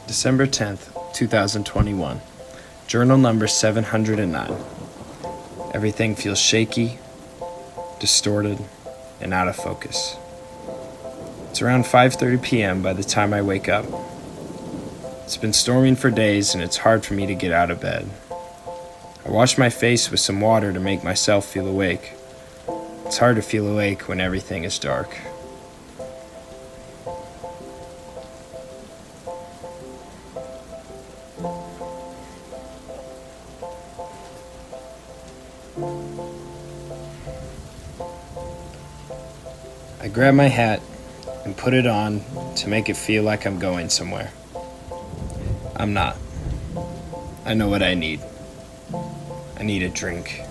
December 10th, 2021. Journal number 709. Everything feels shaky, distorted, and out of focus. It's around 5:30 p.m. by the time I wake up. It's been storming for days and it's hard for me to get out of bed. I wash my face with some water to make myself feel awake. It's hard to feel awake when everything is dark. I grab my hat and put it on to make it feel like I'm going somewhere. I'm not. I know what I need. I need a drink.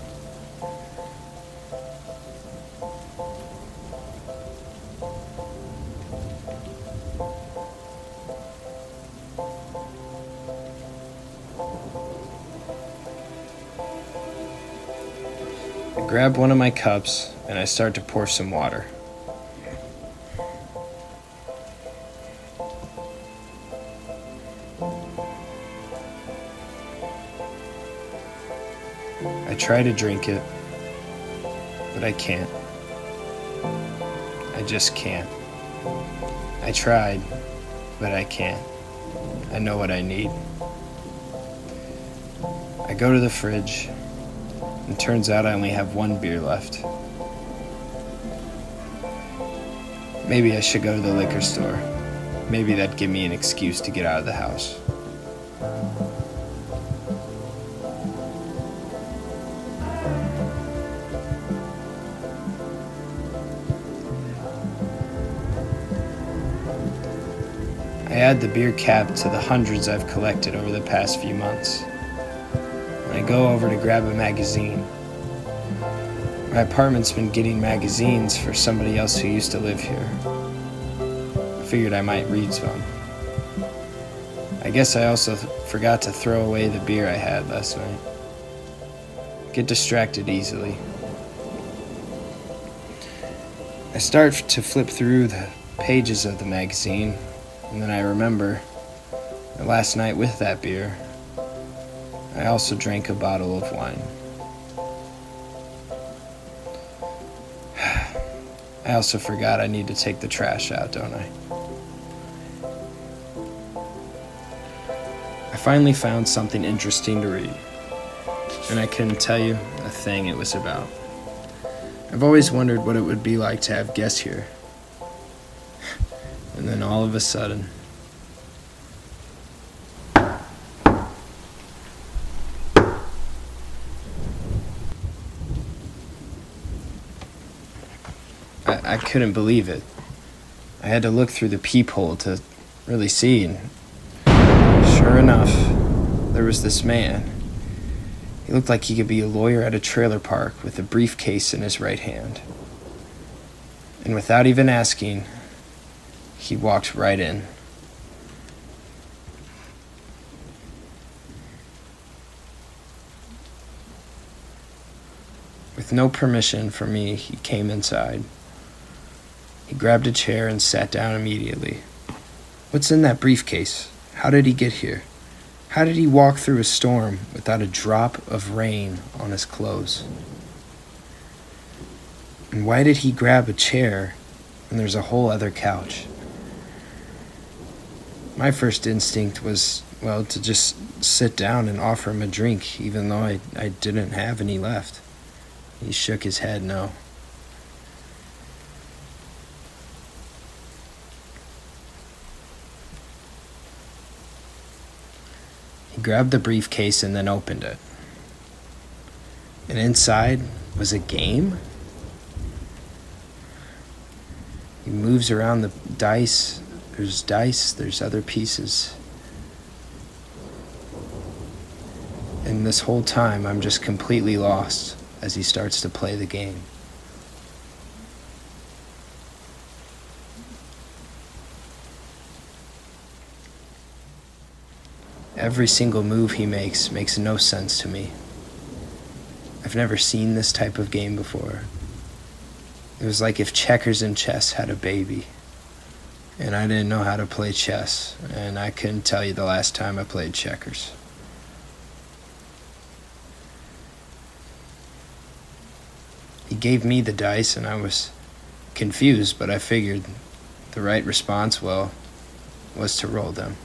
I grab one of my cups and I start to pour some water. I try to drink it, but I can't. I just can't. I tried, but I can't. I know what I need. I go to the fridge, and turns out I only have one beer left. Maybe I should go to the liquor store. Maybe that'd give me an excuse to get out of the house. I add the beer cap to the hundreds I've collected over the past few months. I go over to grab a magazine. My apartment's been getting magazines for somebody else who used to live here. I figured I might read some. I guess I also forgot to throw away the beer I had last night. Get distracted easily. I start to flip through the pages of the magazine, and then I remember that last night with that beer, I also drank a bottle of wine. I also forgot I need to take the trash out, don't I? I finally found something interesting to read, and I couldn't tell you a thing it was about. I've always wondered what it would be like to have guests here. And then all of a sudden, I couldn't believe it. I had to look through the peephole to really see, and sure enough, there was this man. He looked like he could be a lawyer at a trailer park with a briefcase in his right hand. And without even asking, he walked right in. With no permission from me, he came inside. He grabbed a chair and sat down immediately. What's in that briefcase? How did he get here? How did he walk through a storm without a drop of rain on his clothes? And why did he grab a chair when there's a whole other couch? My first instinct was, well, to just sit down and offer him a drink, even though I didn't have any left. He shook his head no. He grabbed the briefcase and then opened it. And inside was a game? He moves around the dice. There's other pieces. And this whole time, I'm just completely lost as he starts to play the game. Every single move he makes no sense to me. I've never seen this type of game before. It was like if checkers and chess had a baby. and I didn't know how to play chess, and I couldn't tell you the last time I played checkers. He gave me the dice, and I was confused, but I figured the right response, well, was to roll them.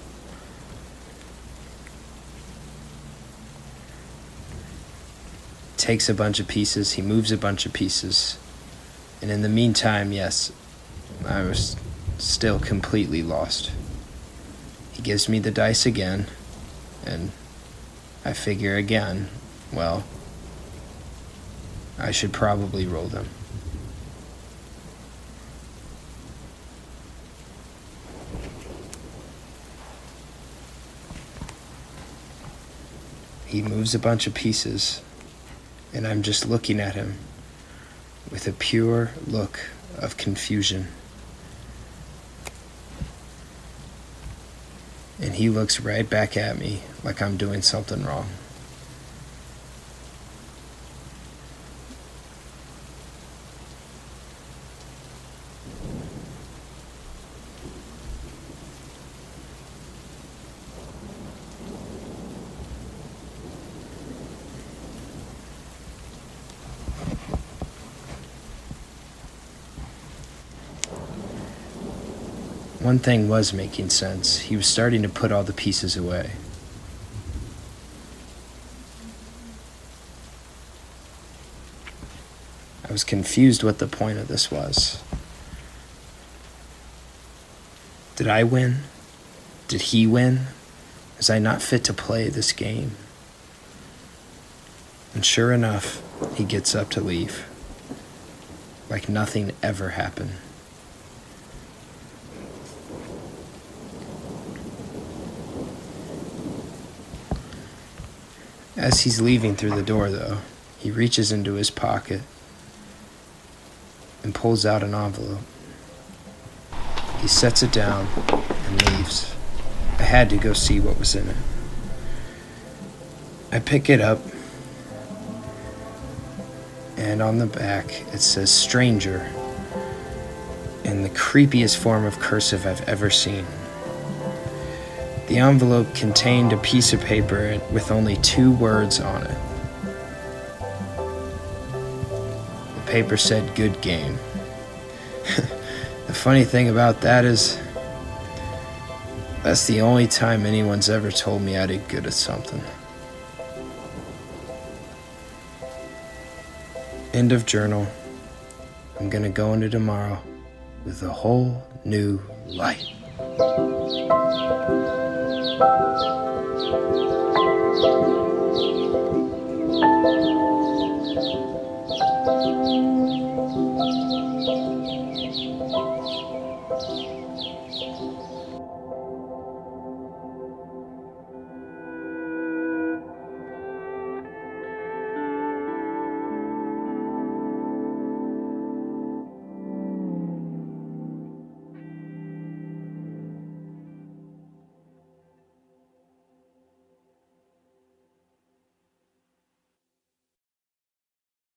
Takes a bunch of pieces, he moves a bunch of pieces, and in the meantime, yes, I was still completely lost. He gives me the dice again, and I figure again, well, I should probably roll them. He moves a bunch of pieces, and I'm just looking at him with a pure look of confusion. And he looks right back at me like I'm doing something wrong. One thing was making sense. He was starting to put all the pieces away. I was confused what the point of this was. Did I win? Did he win? Was I not fit to play this game? And sure enough, he gets up to leave, like nothing ever happened. As he's leaving through the door, though, he reaches into his pocket and pulls out an envelope. He sets it down and leaves. I had to go see what was in it. I pick it up, and on the back it says "Stranger" in the creepiest form of cursive I've ever seen. The envelope contained a piece of paper with only 2 words on it. The paper said, "Good game." The funny thing about that is, that's the only time anyone's ever told me I did good at something. End of journal. I'm gonna go into tomorrow with a whole new light.